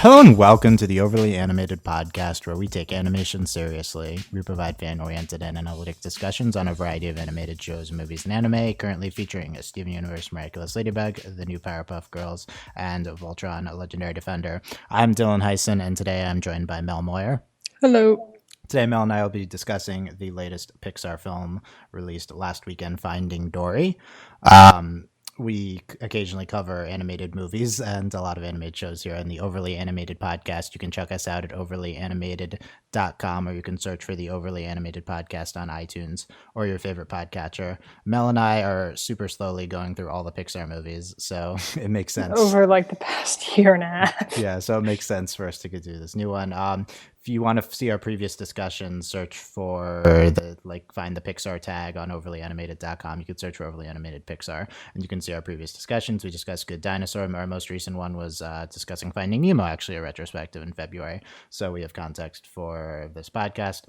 Hello and welcome to the Overly Animated Podcast, where we take animation seriously. We provide fan-oriented and analytic discussions on a variety of animated shows, movies, and anime, currently featuring a Steven Universe Miraculous Ladybug, the new Powerpuff Girls, and Voltron, a Legendary Defender. I'm Dylan Hysen, and today I'm joined by Mel Moyer. Hello. Today, Mel and I will be discussing the latest Pixar film released last weekend, Finding Dory. We occasionally cover animated movies and a lot of animated shows here on the Overly Animated Podcast. You can check us out at overlyanimated.com, or you can search for the Overly Animated Podcast on iTunes or your favorite podcatcher. Mel and I are super slowly going through all the Pixar movies, so it makes sense. Over like the past year and a half. Yeah, so it makes sense for us to do this new one. If you want to see our previous discussions, search for find the Pixar tag on overlyanimated.com. You can search for Overly Animated Pixar, and you can see our previous discussions. We discussed Good Dinosaur. Our most recent one was discussing Finding Nemo, actually a retrospective in February. So we have context for this podcast.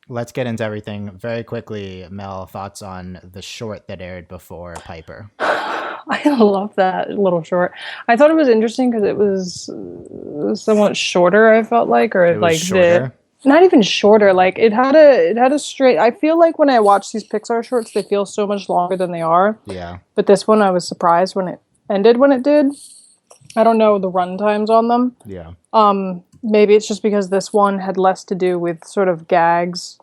Let's get into everything very quickly. Mel, thoughts on the short that aired before Piper? I love that little short. I thought it was interesting because it was somewhat shorter, I felt like, or It was shorter. Not even shorter. Like it had a straight. I feel like when I watch these Pixar shorts, they feel so much longer than they are. Yeah. But this one, I was surprised when it ended when it did. I don't know the run times on them. Yeah. Maybe it's just because this one had less to do with sort of gags.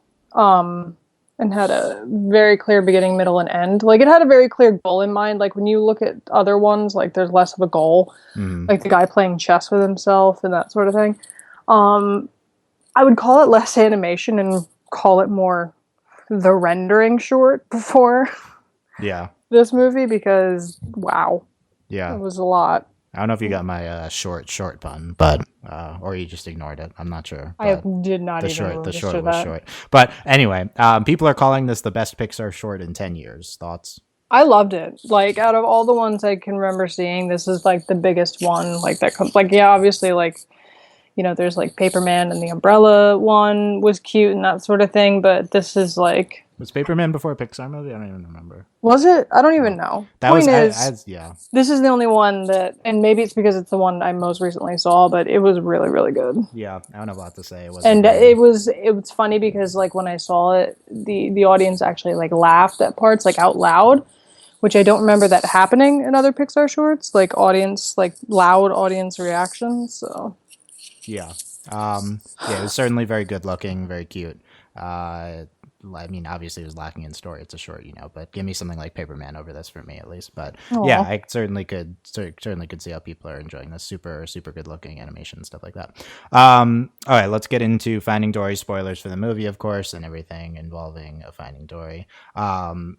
And had a very clear beginning, middle, and end. Like, it had a very clear goal in mind. Like, when you look at other ones, like, there's less of a goal. Like, the guy playing chess with himself and that sort of thing. I would call it less animation and call it more the rendering short before this movie because, wow. Yeah. It was a lot. I don't know if you got my short pun, but or you just ignored it. I'm not sure. I did not the even the short that. was short. But anyway, people are calling this the best Pixar short in 10 years. Thoughts? I loved it. Like, out of all the ones I can remember seeing, this is like the biggest one. Like, that comes, like, yeah, obviously, like, you know, there's like Paperman and the Umbrella one was cute and that sort of thing, but this is like... Was Paperman before a Pixar movie? I don't even remember. Was it? I don't even know. That Point was, yeah. This is the only one that, and maybe it's because it's the one I most recently saw, but it was really, really good. Yeah, I don't have a lot to say. It was funny because like when I saw it, the audience actually like laughed at parts like out loud, which I don't remember that happening in other Pixar shorts, like loud audience reactions. So. Yeah. It was certainly very good looking, very cute. I mean, obviously it was lacking in story. It's a short, but give me something like Paperman over this for me at least. But yeah, I certainly could see how people are enjoying this. Super, super good looking animation, stuff like that. All right, let's get into Finding Dory. Spoilers for the movie, of course, and everything involving Finding Dory.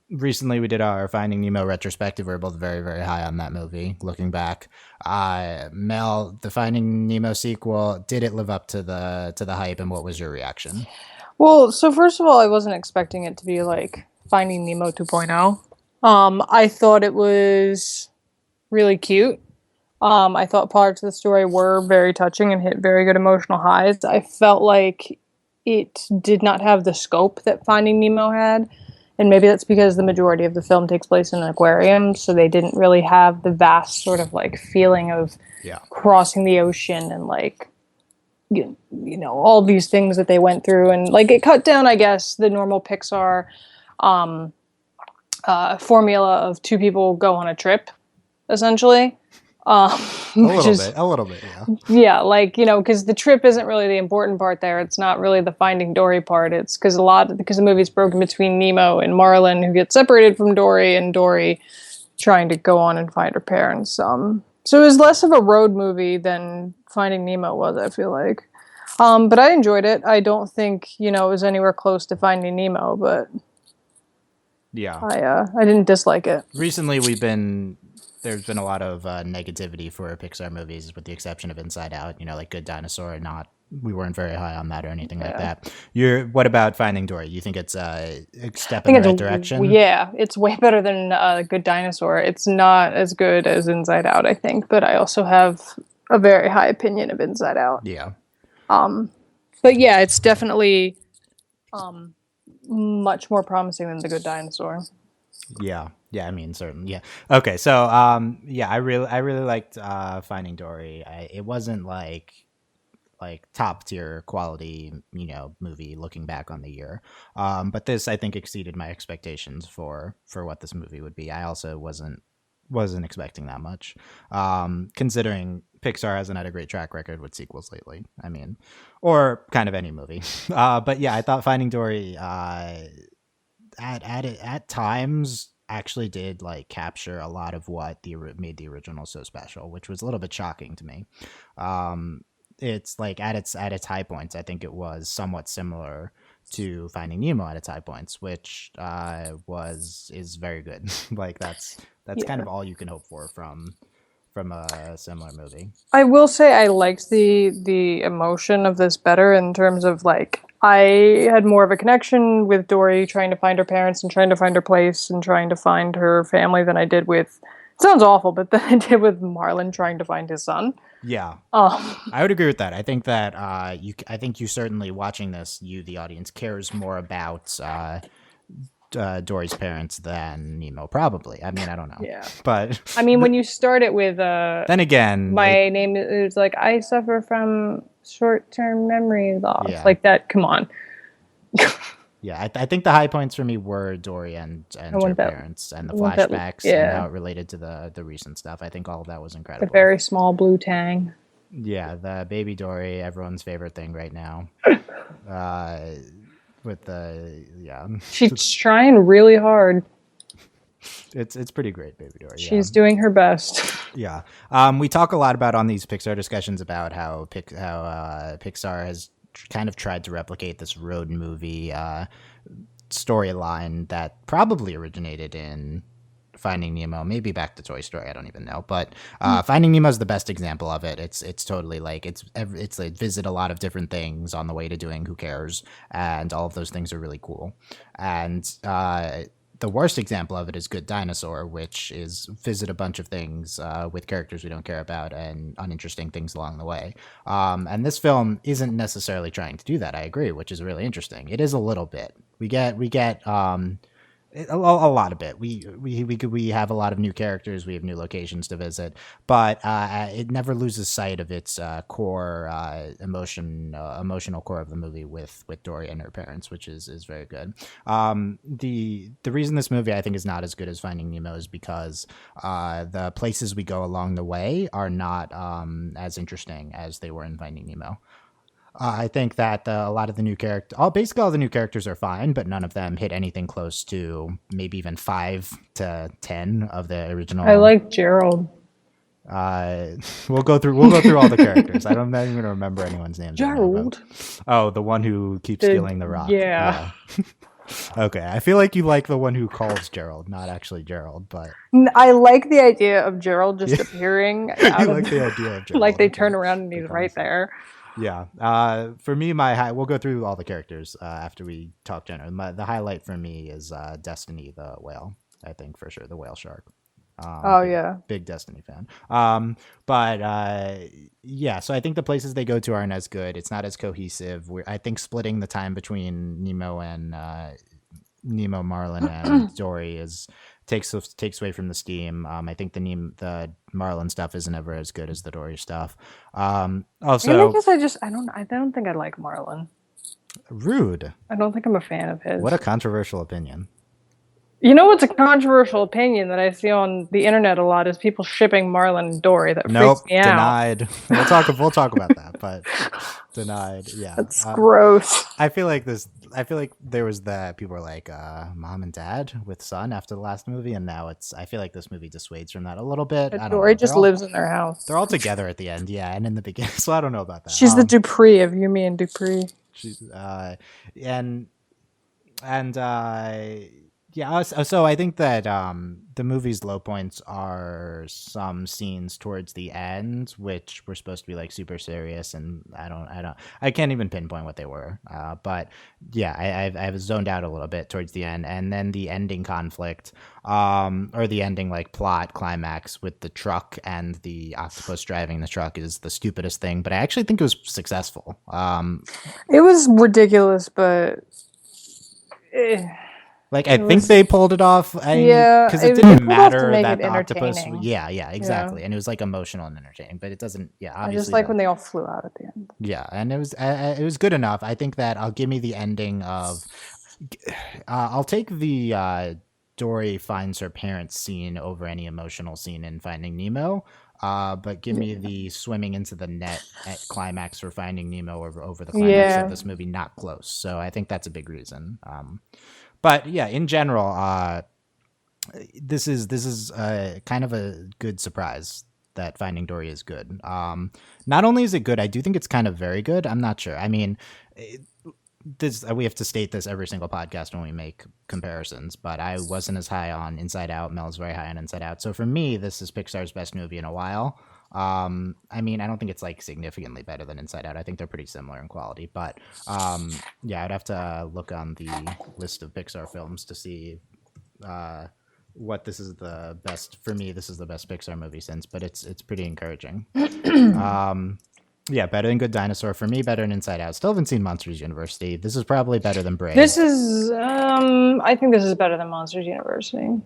Recently we did our Finding Nemo retrospective. We were both very, very high on that movie. Looking back, Mel, the Finding Nemo sequel, did it live up to the hype, and what was your reaction? Well, so first of all, I wasn't expecting it to be like Finding Nemo 2.0. I thought it was really cute. I thought parts of the story were very touching and hit very good emotional highs. I felt like it did not have the scope that Finding Nemo had. And maybe that's because the majority of the film takes place in an aquarium, so they didn't really have the vast sort of like feeling of crossing the ocean and like you know all these things that they went through, and like it cut down, I guess, the normal Pixar formula of two people go on a trip, essentially. A little bit, yeah. Yeah, like, because the trip isn't really the important part there. It's not really the Finding Dory part. It's because the movie's broken between Nemo and Marlin, who get separated from Dory, and Dory trying to go on and find her parents. So it was less of a road movie than Finding Nemo was, I feel like. But I enjoyed it. I don't think, it was anywhere close to Finding Nemo, but yeah, I didn't dislike it. Recently, there's been a lot of negativity for Pixar movies, with the exception of Inside Out. Like Good Dinosaur, we weren't very high on that or anything like that. What about Finding Dory? You think it's a step in the right direction? Yeah, it's way better than Good Dinosaur. It's not as good as Inside Out, I think, but I also have a very high opinion of Inside Out. Yeah. But yeah, it's definitely much more promising than The Good Dinosaur. Yeah. Yeah, I mean, certainly. Yeah. Okay. So, yeah, I really liked Finding Dory. It wasn't like top tier quality, movie looking back on the year. But this I think exceeded my expectations for what this movie would be. I also wasn't expecting that much, considering Pixar hasn't had a great track record with sequels lately. I mean, or kind of any movie. But yeah, I thought Finding Dory at times actually did like capture a lot of what made the original so special, which was a little bit shocking to me. Um, it's like at its high points, I think it was somewhat similar to Finding Nemo at its high points, which was is very good. Like that's kind Yeah. of all you can hope for from a similar movie. I will say I liked the emotion of this better in terms of like I had more of a connection with Dory trying to find her parents and trying to find her place and trying to find her family than I did with it sounds awful, but than I did with Marlin trying to find his son. Yeah, Um I would agree with that. I think that I think you certainly watching this, you the audience cares more about Dory's parents than Nemo, probably. I mean, I don't know, yeah. but I mean when you start it with then again, my name is like I suffer from short-term memory loss. yeah, Like that, come on. yeah. I think the high points for me were Dory I and her want that parents and the I want that flashbacks and yeah. how it related to the recent stuff. I think all of that was The incredible. very small blue tang. Yeah, the baby Dory, everyone's favorite thing right now. Uh, with the yeah, She's trying really hard. it's pretty great, baby Dory. Yeah. She's doing her best. Yeah. We talk a lot about on these Pixar discussions about how Pixar has kind of tried to replicate this road movie storyline that probably originated in Finding Nemo, maybe back to Toy Story. I don't even know, but Finding Nemo is the best example of it. It's totally like it's like visit a lot of different things on the way to doing Who Cares, and all of those things are really cool. And the worst example of it is Good Dinosaur, which is visit a bunch of things with characters we don't care about and uninteresting things along the way. And this film isn't necessarily trying to do that. I agree, which is really interesting. It is a little bit. We get a lot of it. We have a lot of new characters. We have new locations to visit, but it never loses sight of its core emotional core of the movie with Dory and her parents, which is very good. The reason this movie I think is not as good as Finding Nemo is because the places we go along the way are not as interesting as they were in Finding Nemo. I think that a lot of the new basically all the new characters are fine, but none of them hit anything close to maybe even 5 to 10 of the I original. like Gerald. Uh, we'll go through all the characters. I'm not even gonna remember anyone's names. Gerald. Oh, the one who keeps stealing the rock. Yeah. Yeah. Okay, I feel like you like the one who calls Gerald, not actually Gerald, but I like the idea of Gerald just appearing out you of like the idea of Gerald. like they Okay. turn around and he's Good right concept. there. Yeah. For me, we'll go through all the characters after we talk general. The highlight for me is Destiny the whale. I think for sure the whale shark. Oh Big, yeah. big Destiny fan. But yeah, so I think the places they go to aren't as good. It's not as cohesive. I think splitting the time between Nemo, Marlin, and Dory takes away from the steam. I think the Marlin stuff isn't ever as good as the Dory stuff. And Also, I don't think I like Marlin. rude. I don't think I'm a fan of his. What a controversial opinion. You know what's a controversial opinion that I see on the internet a lot is people shipping Marlin and Dory. That Nope, freaks me out. denied. We'll talk about that, but denied. Yeah, That's gross. I feel like there was that people were like mom and dad with son after the last movie, and now I feel like this movie dissuades from that a little bit. I don't Dory know. just lives in their house. They're all together at the end, yeah, and in the beginning. So I don't know about that. She's the Dupree of Yumi and Dupree. She's and yeah, so I think that the movie's low points are some scenes towards the end, which were supposed to be like super serious, and I can't even pinpoint what they were. But yeah, I was zoned out a little bit towards the end, and then the ending conflict, or the ending like plot climax with the truck and the octopus driving the truck is the stupidest thing, but I actually think it was successful. It was ridiculous, but Like, I It think was, they pulled it off. yeah, Because it they didn't pulled off to matter make that it the octopus. entertaining. Yeah, yeah, Yeah. exactly. And it was like emotional and entertaining, but it doesn't. Yeah, I just obviously like the. when they all flew out at the end. Yeah, and it was good enough. I think that I'll give me the ending of. I'll take the Dory finds her parents scene over any emotional scene in Finding Nemo. But give me the swimming into the net at climax for Finding Nemo over the climax of Yeah. this movie not close. So I think that's a big reason. But yeah, in general, this is kind of a good surprise that Finding Dory is good. Not only is it good, I do think it's kind of very good. I'm not sure. I mean, this we have to state this every single podcast when we make comparisons, but I wasn't as high on Inside Out. Mel's very high on Inside Out. So for me, this is Pixar's best movie in a while. I mean, I don't think it's like significantly better than Inside Out. I think they're pretty similar in quality, but yeah, I'd have to look on the list of Pixar films to see what this is the best for me. This is the best Pixar movie since, but it's pretty encouraging. Yeah, better than Good Dinosaur for me. Better than Inside Out. Still haven't seen Monsters University. This is probably better than Brave. This is, I think this is better than Monsters University.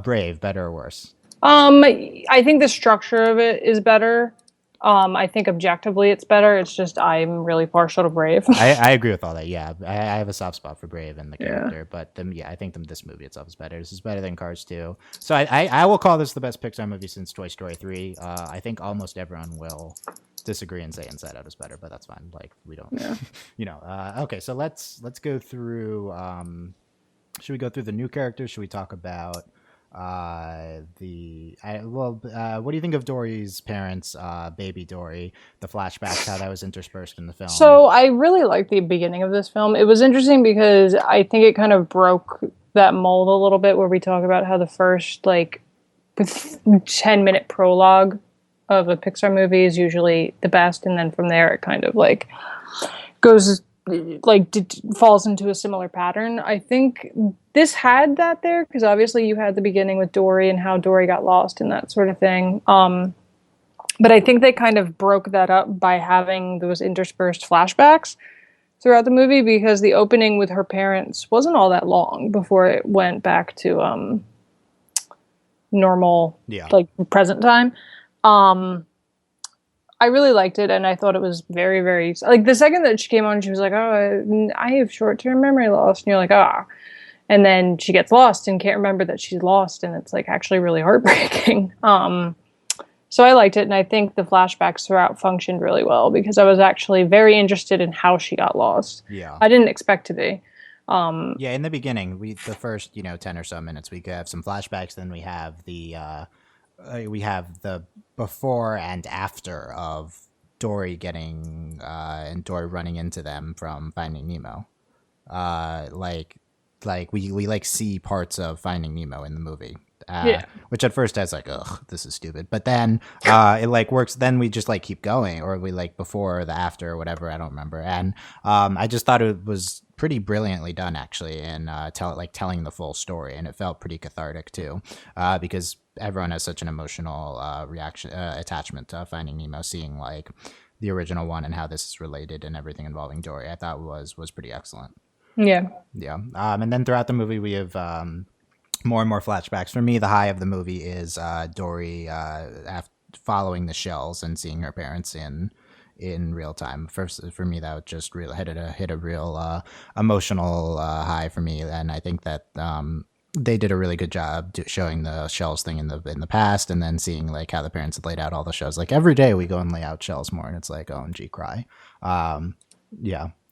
Brave, better or worse? I think the structure of it is better. I think objectively it's better. It's just I'm really partial to Brave. I agree with all that. Yeah, I have a soft spot for Brave and the character, Yeah. but yeah, I think this movie itself is better. This is better than Cars 2. So I will call this the best Pixar movie since Toy Story 3. I think almost everyone will disagree and say Inside Out is better, but that's fine. Like we don't, okay, so let's go through. Should we go through the new characters? Should we talk about what do you think of Dory's parents, baby Dory, the flashbacks, how that was interspersed in the film? So I really liked the beginning of this film. It was interesting because I think it kind of broke that mold a little bit where we talk about how the first like 10-minute prologue of a Pixar movie is usually the best, and then from there it kind of like goes like falls into a similar pattern. I think this had that there because obviously you had the beginning with Dory and how Dory got lost and that sort of thing. But I think they kind of broke that up by having those interspersed flashbacks throughout the movie because the opening with her parents wasn't all that long before it went back to normal, like present time. I really liked it, and I thought it was very, very like the second that she came on, she was like, "Oh, I have short-term memory loss," and you're like, "Ah," and then she gets lost and can't remember that she's lost, and it's like actually really heartbreaking. So I liked it, and I think the flashbacks throughout functioned really well because I was actually very interested in how she got lost. Yeah, I didn't expect to be. Yeah, in the beginning, the first 10 or so minutes, we have some flashbacks. Then we have the before and after of Dory getting and Dory running into them from Finding Nemo. Like we like see parts of Finding Nemo in the movie. Which at first I was like, ugh, this is stupid. But then it like works. Then we just like keep going, or we like before or the after or whatever. I don't remember. And I just thought it was pretty brilliantly done actually, and telling the full story, and it felt pretty cathartic too, because everyone has such an emotional attachment to Finding Nemo, seeing like the original one and how this is related and everything involving Dory. I thought was pretty excellent. Yeah. And then throughout the movie, we have more and more flashbacks. For me, the high of the movie is Dory following the shells and seeing her parents in real time. First, for me, that just really hit a real emotional high for me, and I think that they did a really good job showing the shells thing in the past, and then seeing like how the parents had laid out all the shells. Like every day we go and lay out shells more, and it's like OMG, cry. That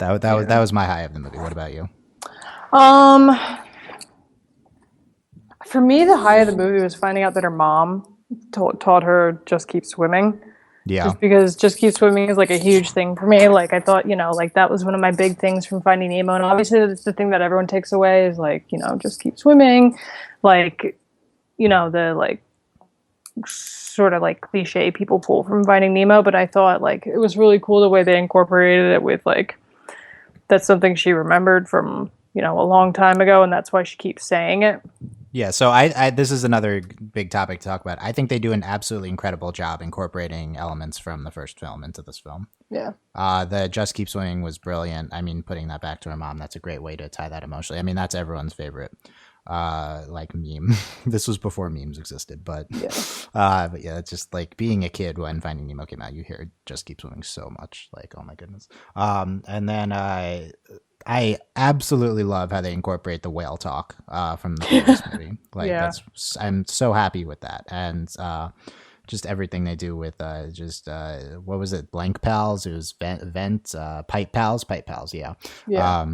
was my high of the movie. What about you? For me, the high of the movie was finding out that her mom taught her just keep swimming. Yeah. Just because just keep swimming is like a huge thing for me. Like I thought, like that was one of my big things from Finding Nemo. And obviously it's the thing that everyone takes away is like, just keep swimming. Like, the like sort of like cliche people pull from Finding Nemo. But I thought like it was really cool the way they incorporated it with like, that's something she remembered from, a long time ago. And that's why she keeps saying it. Yeah, so I this is another big topic to talk about. I think they do an absolutely incredible job incorporating elements from the first film into this film. Yeah. The Just Keep Swimming was brilliant. I mean, putting that back to her mom, that's a great way to tie that emotionally. I mean, that's everyone's favorite like meme. This was before memes existed, Yeah. but yeah, it's just like being a kid when Finding Nemo came out, you hear Just Keep Swimming so much. Like, oh my goodness. And then I absolutely love how they incorporate the whale talk from the previous movie. Like Yeah. that's I'm so happy with that, and just everything they do with what was it, blank pals? It was pipe pals. Yeah. Yeah.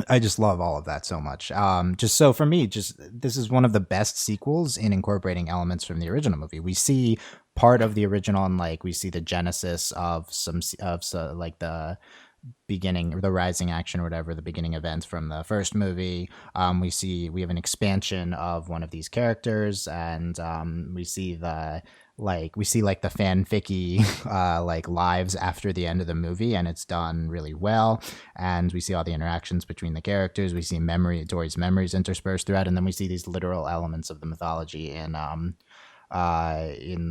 I just love all of that so much. Just so for me, just this is one of the best sequels in incorporating elements from the original movie. We see part of the original, and like we see the genesis of like the beginning or the rising action or whatever, the beginning events from the first movie. We have an expansion of one of these characters, and we see like the fanficky like lives after the end of the movie, and it's done really well. And we see all the interactions between the characters. We see Dory's memories interspersed throughout, and then we see these literal elements of the mythology in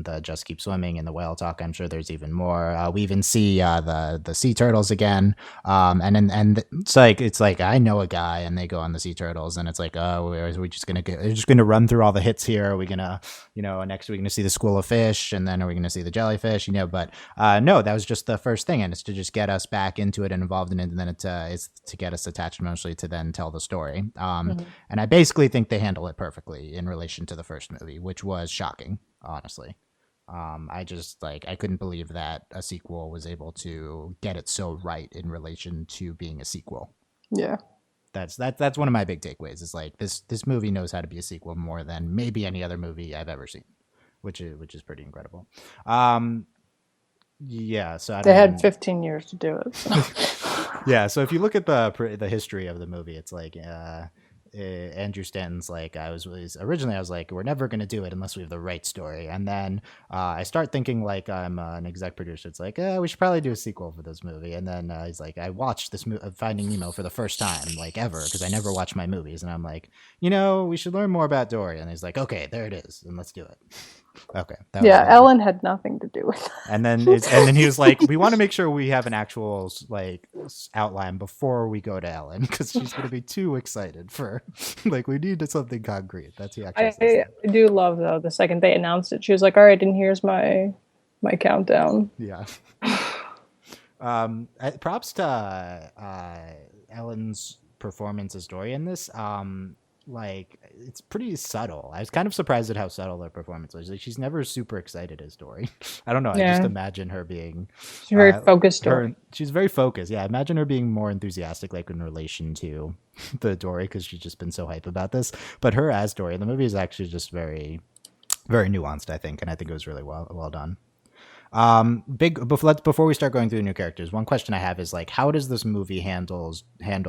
the Just Keep Swimming and the whale talk. I'm sure there's even more. We even see the sea turtles again. And it's like I know a guy, and they go on the sea turtles, and it's like, oh, are we just gonna they're just gonna run through all the hits here? Are we gonna, next we're gonna see the school of fish, and then are we gonna see the jellyfish? But no, that was just the first thing, and it's to just get us back into it and involved in it, and then it's to get us attached emotionally to then tell the story. And I basically think they handle it perfectly in relation to the first movie, which was shocking, honestly. I just I couldn't believe that a sequel was able to get it so right in relation to being a sequel. Yeah. That's one of my big takeaways. Is like this movie knows how to be a sequel more than maybe any other movie I've ever seen, which is pretty incredible. Yeah, so they had 15 years to do it. So. Yeah, so if you look at the history of the movie, it's like Andrew Stanton's like, originally I was like, we're never going to do it unless we have the right story. And then I start thinking like I'm an exec producer. It's like, we should probably do a sequel for this movie. And then he's like, I watched this Finding Nemo for the first time, like ever, because I never watch my movies. And I'm like, we should learn more about Dory. And he's like, okay, there it is. And let's do it. Okay. Yeah, Ellen had nothing to do with that. And then he was like, we want to make sure we have an actual like outline before we go to Ellen, because she's going to be too excited for like, we need something concrete. That's the actual I do love though the second they announced it, she was like, all right, and here's my countdown. Yeah. Props to Ellen's performance as Dory in this. Like it's pretty subtle. I was kind of surprised at how subtle her performance was. Like she's never super excited as Dory. I don't know. Yeah. I just imagine her being she's very focused. She's very focused. Yeah, imagine her being more enthusiastic, like in relation to the Dory, because she's just been so hype about this. But her as Dory in the movie is actually just very, very nuanced, I think, and I think it was really well done. Before we start going through new characters, one question I have is like, how does this movie handle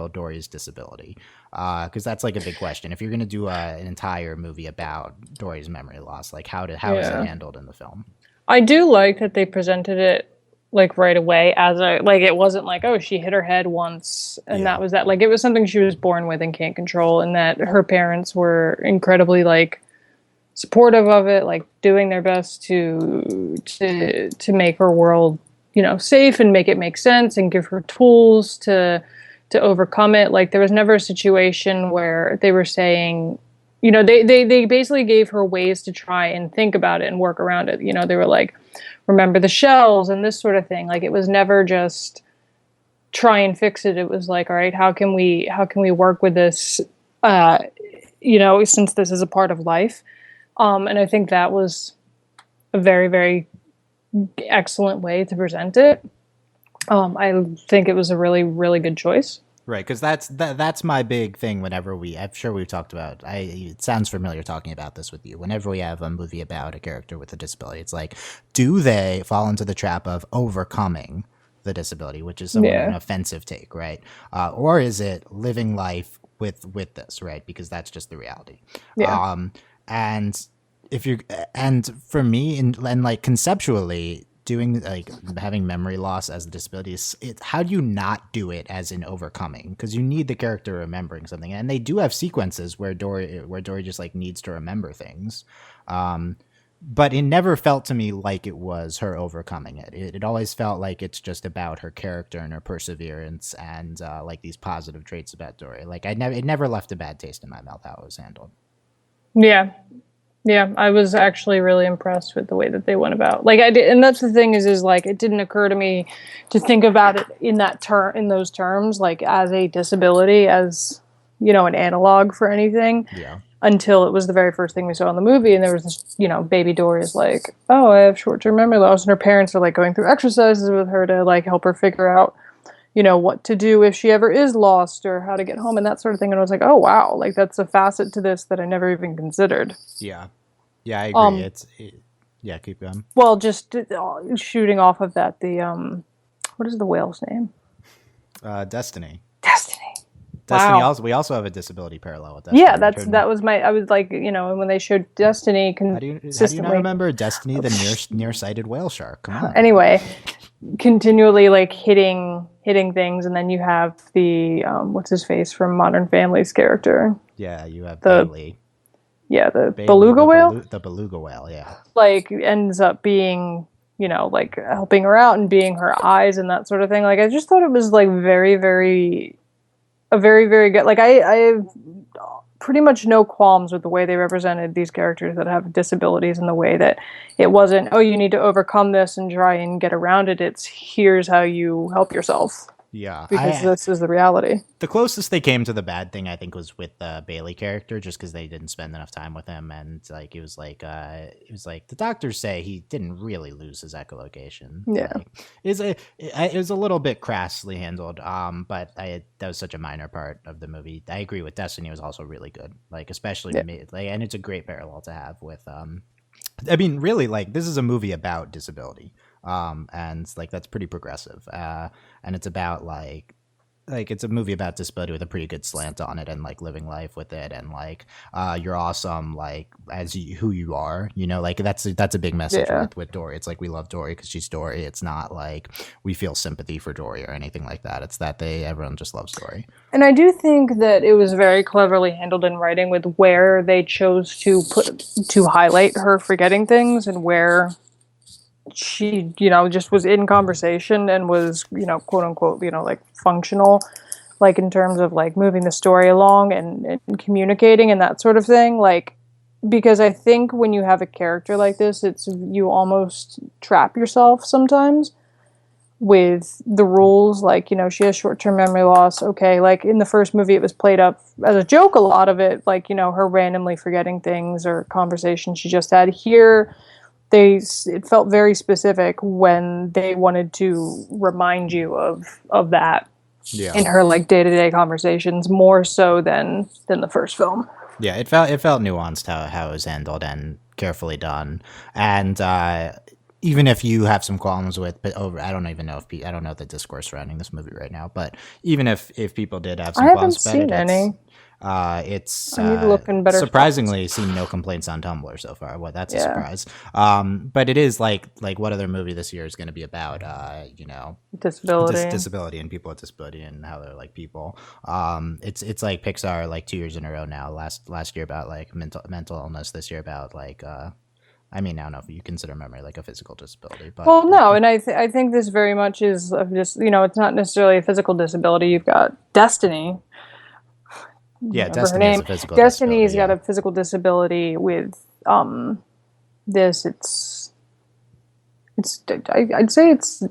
Dory's disability? Because that's like a big question. If you're going to do an entire movie about Dory's memory loss, like how is it handled in the film? I do like that they presented it like right away as it wasn't like, oh, she hit her head once and that was that. Like it was something she was born with and can't control, and that her parents were incredibly like supportive of it, like doing their best to make her world, safe and make it make sense and give her tools to overcome it. Like there was never a situation where they were saying, they basically gave her ways to try and think about it and work around it. They were like, remember the shells and this sort of thing. Like it was never just try and fix it. It was like, all right, how can we work with this, since this is a part of life. And I think that was a very, very excellent way to present it. I think it was a really, really good choice. Right, because that's my big thing. I'm sure we've talked about. It sounds familiar talking about this with you. Whenever we have a movie about a character with a disability, it's like, do they fall into the trap of overcoming the disability, which is somewhat an offensive take, right? Or is it living life with this, right? Because that's just the reality. And for me, and like conceptually, doing like having memory loss as a disability is how do you not do it as in overcoming? Because you need the character remembering something, and they do have sequences where Dory just like needs to remember things. But it never felt to me like it was her overcoming it. It always felt like it's just about her character and her perseverance and like these positive traits about Dory. Like it never left a bad taste in my mouth how it was handled. Yeah. Yeah, I was actually really impressed with the way that they went about. Like I did, and that's the thing is like it didn't occur to me to think about it in those terms, like as a disability, as an analog for anything. Yeah. Until it was the very first thing we saw in the movie, and there was this, baby Dory is like, oh, I have short-term memory loss, and her parents are like going through exercises with her to like help her figure out, what to do if she ever is lost or how to get home and that sort of thing. And I was like, oh wow, like that's a facet to this that I never even considered. Yeah. Yeah, I agree. Yeah, keep going. Well, just shooting off of that, the what is the whale's name? Destiny. Destiny. Destiny. Wow. Also, we also have a disability parallel with Destiny. Yeah, that was my. I was like, when they showed Destiny How do you not remember Destiny, the nearsighted whale shark? Come on. Anyway, continually like hitting things, and then you have the what's his face from Modern Family's character. Yeah, you have Bailey. Yeah, the beluga whale. The beluga whale. Yeah. Like ends up being, like helping her out and being her eyes and that sort of thing. Like I just thought it was like very, very good. Like I have pretty much no qualms with the way they represented these characters that have disabilities in the way that it wasn't, oh, you need to overcome this and try and get around it. It's here's how you help yourself. Yeah. Because this is the reality. The closest they came to the bad thing, I think, was with the Bailey character, just because they didn't spend enough time with him, and like it was like the doctors say he didn't really lose his echolocation. Yeah, like, it was a little bit crassly handled. But that was such a minor part of the movie. I agree with Destiny was also really good, like especially and it's a great parallel to have with I mean, really, like this is a movie about disability. And like that's pretty progressive. And it's about like it's a movie about disability with a pretty good slant on it and like living life with it and like you're awesome like who you are, like that's a big message with Dory. It's like we love Dory because she's Dory. It's not like we feel sympathy for Dory or anything like that. It's that everyone just loves Dory. And I do think that it was very cleverly handled in writing with where they chose to highlight her forgetting things and where she, just was in conversation and was, quote unquote, like functional, like in terms of like moving the story along and communicating and that sort of thing. Like, because I think when you have a character like this, you almost trap yourself sometimes with the rules. Like, she has short-term memory loss. Okay. Like in the first movie, it was played up as a joke. A lot of it, like, her randomly forgetting things or conversations she just had. Here, it felt very specific when they wanted to remind you of that in her like day-to-day conversations more so than the first film. Yeah, it felt nuanced how it was handled and carefully done. And even if you have some qualms with, but I don't even know I don't know the discourse surrounding this movie right now. But even if people did have some qualms about it, it's surprisingly seen no complaints on Tumblr so far. Well, that's a surprise. But it is like what other movie this year is going to be about? Disability and people with disability and how they're like people. It's like Pixar like 2 years in a row now. Last year about like mental illness. This year about like. I mean, I don't know if you consider memory like a physical disability, but no, and I think this very much is just it's not necessarily a physical disability. You've got Destiny. Yeah, Destiny is a physical Destiny's got a physical disability with this. I'd say it's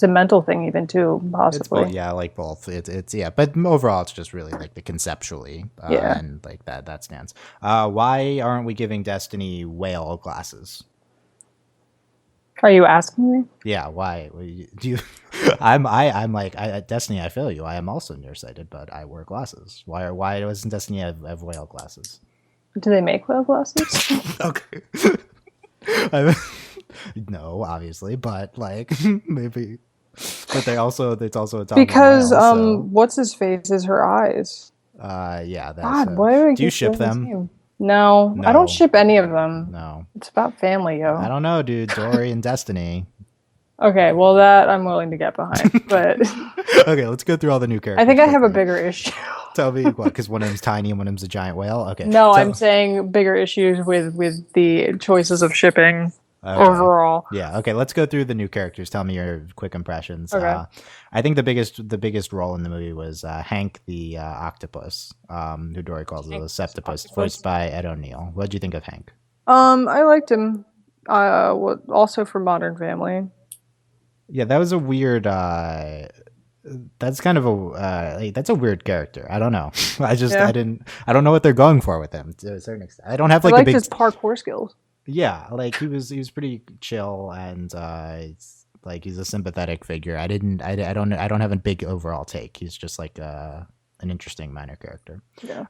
a mental thing even too, possibly. Like both. It's but overall it's just really like the conceptually and like that stands. Why aren't we giving Destiny whale glasses? Are you asking me? Yeah, why do you? I'm like Destiny. I feel you. I am also nearsighted, but I wear glasses. Why doesn't Destiny have whale glasses? Do they make whale glasses? Okay. No, obviously, but like maybe. But it's also a topic because what's his face is her eyes. Yeah. God, why do you ship them? No, I don't ship any of them. No, it's about family, yo. I don't know, dude. Dory and Destiny. Okay, well that I'm willing to get behind, but Okay, let's go through all the new characters. I think I have a quickly. bigger issue. Tell me what? Because one of them's tiny and one of them's a giant whale. Okay. No, I'm saying bigger issues with the choices of shipping overall. Yeah. Okay. Let's go through the new characters. Tell me your quick impressions. Okay. I think the biggest role in the movie was Hank the octopus, who Dory calls the septopus, voiced by Ed O'Neill. What did you think of Hank? I liked him. Also for Modern Family. Yeah, that was a weird. That's kind of a that's a weird character. I don't know. I don't know what they're going for with him to a certain extent. I don't have like I liked his parkour skills. Yeah, like he was pretty chill and it's like he's a sympathetic figure. I don't have a big overall take. He's just like an interesting minor character. Yeah.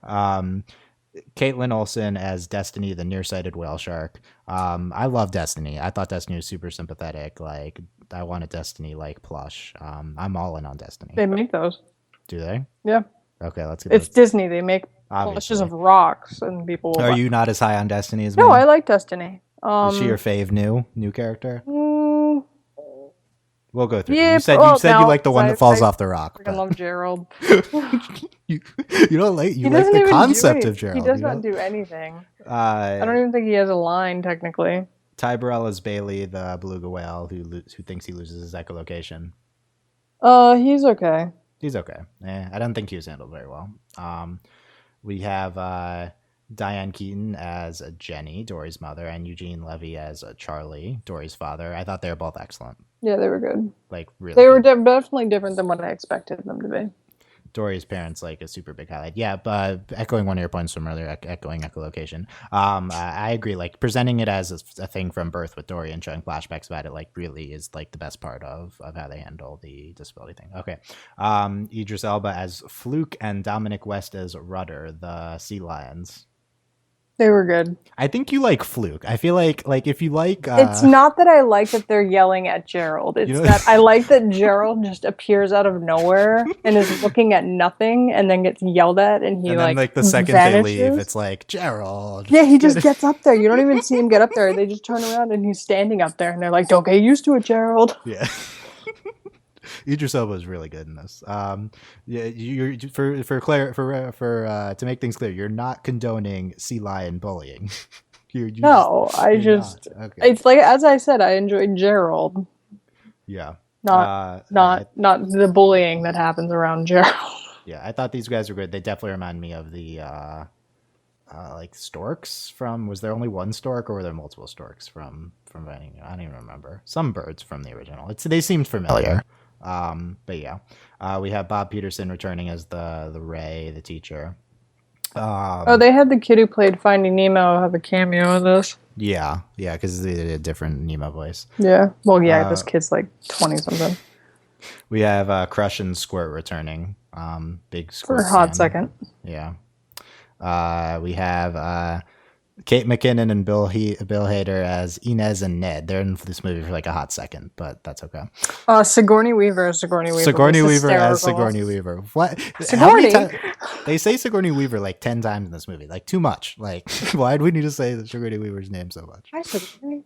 Caitlin Olsen as Destiny, the nearsighted whale shark. I love Destiny. I thought Destiny was super sympathetic. Like I want a Destiny like plush. I'm all in on Destiny. They make those. Do they? Yeah. Okay, let's get. It's Disney. They make plushes of rocks, and people. Are you not as high on Destiny as me? No, I like Destiny. Is she your fave new character? We'll go through. Yeah, you said you like the one that falls off the rock. I love Gerald. you don't like the concept of Gerald. He does not do anything. I don't even think he has a line technically. Ty Burrell is Bailey, the beluga whale who thinks he loses his echolocation. He's okay. He's okay. I don't think he was handled very well. We have Diane Keaton as Jenny, Dory's mother, and Eugene Levy as Charlie, Dory's father. I thought they were both excellent. Yeah, they were good. Like really, they were definitely different than what I expected them to be. Dory's parents, like a super big highlight. Yeah, but echoing one of your points from earlier, echoing echolocation. I agree. Like presenting it as a thing from birth with Dory and showing flashbacks about it, like really is like the best part of how they handle the disability thing. Okay, Idris Elba as Fluke and Dominic West as Rudder, the sea lions. They were good. I think you like Fluke. I feel like if you like... it's not that I like that they're yelling at Gerald. It's that I like that Gerald just appears out of nowhere and is looking at nothing and then gets yelled at and he like the second vanishes. They leave, it's like, Gerald. Yeah, he just gets up there. You don't even see him get up there. They just turn around and he's standing up there and they're like, don't get used to it, Gerald. Yeah. Idris Elba is really good in this. Yeah, you're to make things clear, you're not condoning sea lion bullying. It's like as I said, I enjoyed Gerald. Yeah, not the bullying that happens around Gerald. Yeah, I thought these guys were good. They definitely remind me of the like storks from. Was there only one stork, or were there multiple storks from? I don't even remember. Some birds from the original. They seemed familiar. But yeah, we have Bob Peterson returning as the Ray, the teacher. They had the kid who played Finding Nemo have a cameo in this. Yeah, because they did a different Nemo voice. Yeah, well, yeah, this kid's like 20 something. We have Crush and Squirt returning. Big Squirt for a hot second. Yeah. We have Kate McKinnon and Bill Hader as Inez and Ned. They're in this movie for like a hot second, but that's okay. Sigourney Weaver as Sigourney Weaver. Sigourney Weaver as Sigourney Weaver. What? Sigourney? They say Sigourney Weaver like 10 times in this movie. Like too much. Like why do we need to say Sigourney Weaver's name so much? Hi, Sigourney.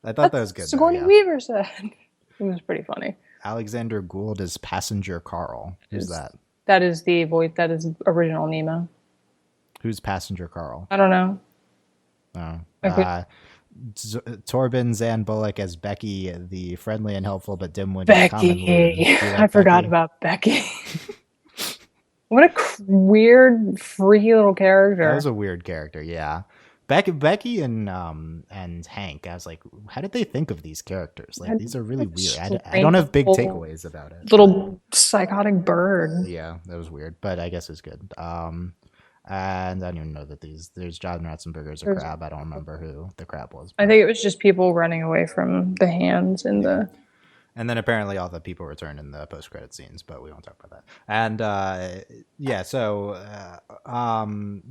I thought that was good. Sigourney Weaver said. It was pretty funny. Alexander Gould is Passenger Carl. Who's that? That is the voice. That is original Nemo. Who's Passenger Carl? I don't know. Torben Zan Bullock as Becky, the friendly and helpful but dim-witted. Becky. I forgot about Becky. What a weird, freaky little character. That was a weird character, yeah. Becky and Hank, I was like, how did they think of these characters? Like, these are really weird. I don't have big takeaways about it. Little psychotic bird. Yeah, that was weird, but I guess it's good. And I don't even know that there's John Ratzenberger's a crab. I don't remember who the crab was. I think it was just people running away from the hands in the... And then apparently all the people return in the post-credit scenes, but we won't talk about that. And so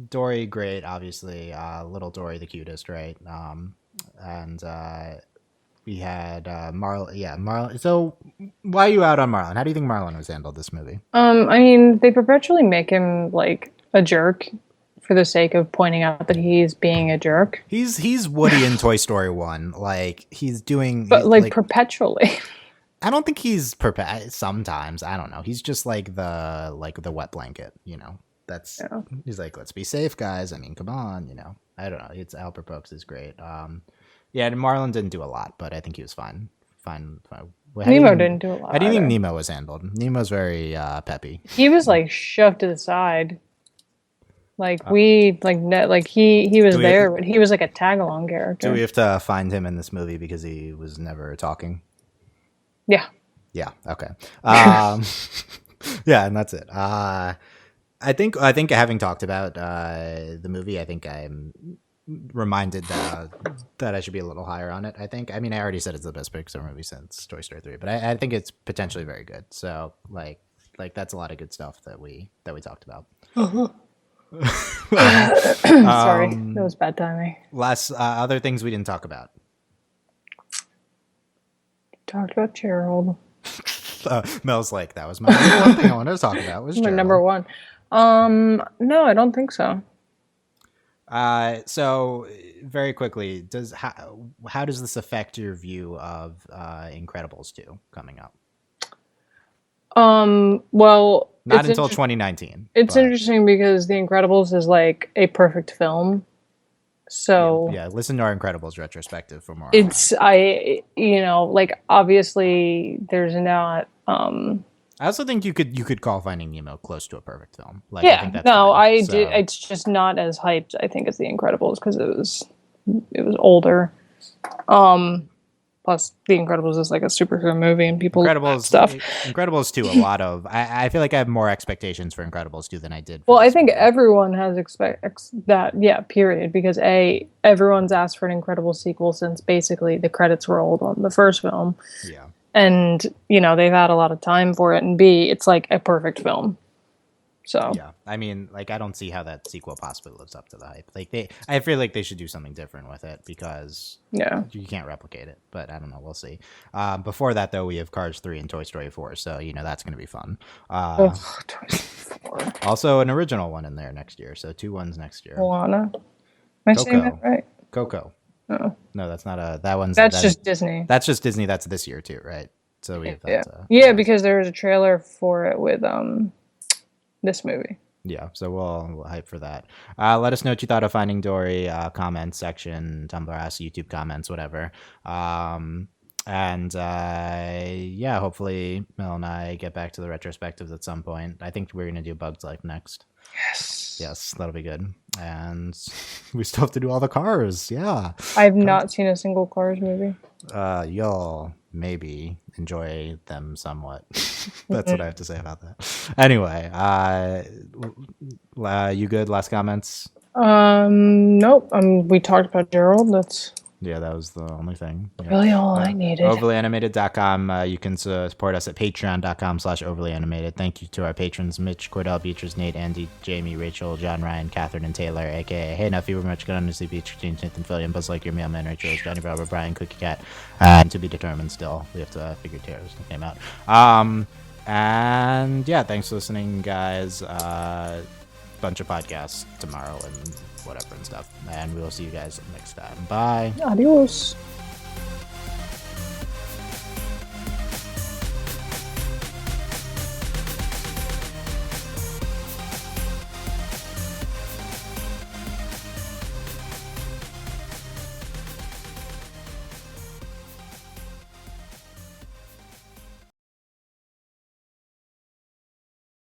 Dory, great, obviously. Little Dory, the cutest, right? And we had Marlon. So why are you out on Marlon? How do you think Marlon was handled this movie? I mean, they perpetually make him like a jerk for the sake of pointing out that he's being a jerk. He's Woody in Toy Story 1. Like he's doing, but like perpetually. I don't think he's sometimes, I don't know. He's just like the wet blanket, you know. That's He's like, let's be safe, guys. I mean, come on, you know. I don't know. It's Albert Brooks is great. Yeah, and Marlon didn't do a lot, but I think he was fine. Fine. Nemo didn't do a lot. How do you think Nemo was handled? Nemo's very peppy. He was like shoved to the side. Like he was there, but he was like a tag along character. Do we have to find him in this movie because he was never talking? Yeah. Yeah. Okay. Yeah, and that's it. I think having talked about the movie, I think I'm reminded that I should be a little higher on it. I mean, I already said it's the best Pixar movie since Toy Story 3, but I think it's potentially very good. So like that's a lot of good stuff that we talked about. Uh-huh. Sorry, that was bad timing. Last other things we didn't talk about. Talked about Gerald. Mel's like, that was my number one thing I wanted to talk about. Was my number one. No, I don't think so. So very quickly, how does this affect your view of Incredibles 2 coming up? Well, not until 2019. It's interesting because The Incredibles is like a perfect film. So yeah, listen to our Incredibles retrospective for more. Like obviously there's not. I also think you could call Finding Nemo close to a perfect film. Like, yeah, I think that's no, fine, did. It's just not as hyped, I think, as The Incredibles because it was older. Plus, The Incredibles is like a superhero movie, and people love stuff. Incredibles 2, a lot of. I feel like I have more expectations for Incredibles 2 than I did. Well, I think everyone has that. Yeah, period. Because everyone's asked for an Incredibles sequel since basically the credits rolled on the first film. Yeah. And they've had a lot of time for it, and B, it's like a perfect film. So yeah, I mean, like, I don't see how that sequel possibly lives up to the hype. Like, I feel like they should do something different with it because you can't replicate it. But I don't know, we'll see. Before that, though, we have Cars 3 and Toy Story 4, so that's going to be fun. Toy Story 4. Also, an original one in there next year, so 2 ones next year. Moana. Am I saying that right? Coco. Oh. No, that's not a. That one's. That's just Disney. That's just Disney. That's this year too, right? So we have that. Yeah, because there was a trailer for it with this movie. Yeah, so we'll hype for that. Let us know what you thought of Finding Dory. Comments section, Tumblr, Ask, YouTube comments, whatever. Yeah, hopefully Mel and I get back to the retrospectives at some point. I think we're gonna do Bugs Life next. Yes, that'll be good. And we still have to do all the Cars. Yeah, I've not seen a single Cars movie. You'll maybe enjoy them somewhat. That's what I have to say about that. Anyway, you good? Last comments? Nope. We talked about Gerald. Yeah, that was the only thing. Yeah. Really all I needed. Overlyanimated.com. You can support us at patreon.com/overlyanimated. Thank you to our patrons, Mitch, Cordell, Beatrice, Nate, Andy, Jamie, Rachel, John, Ryan, Catherine, and Taylor, a.k.a. Hey Nuffy, we're much good on Sleep Beach, James, Nathan, Philly, Buzz Like Your Mailman, Rachel, Johnny, Robert, Brian, Cookie Cat, and to be determined still. We have to figure Taylor's name out. And yeah, thanks for listening, guys. Bunch of podcasts tomorrow and whatever and stuff. And we will see you guys next time. Bye. Adios.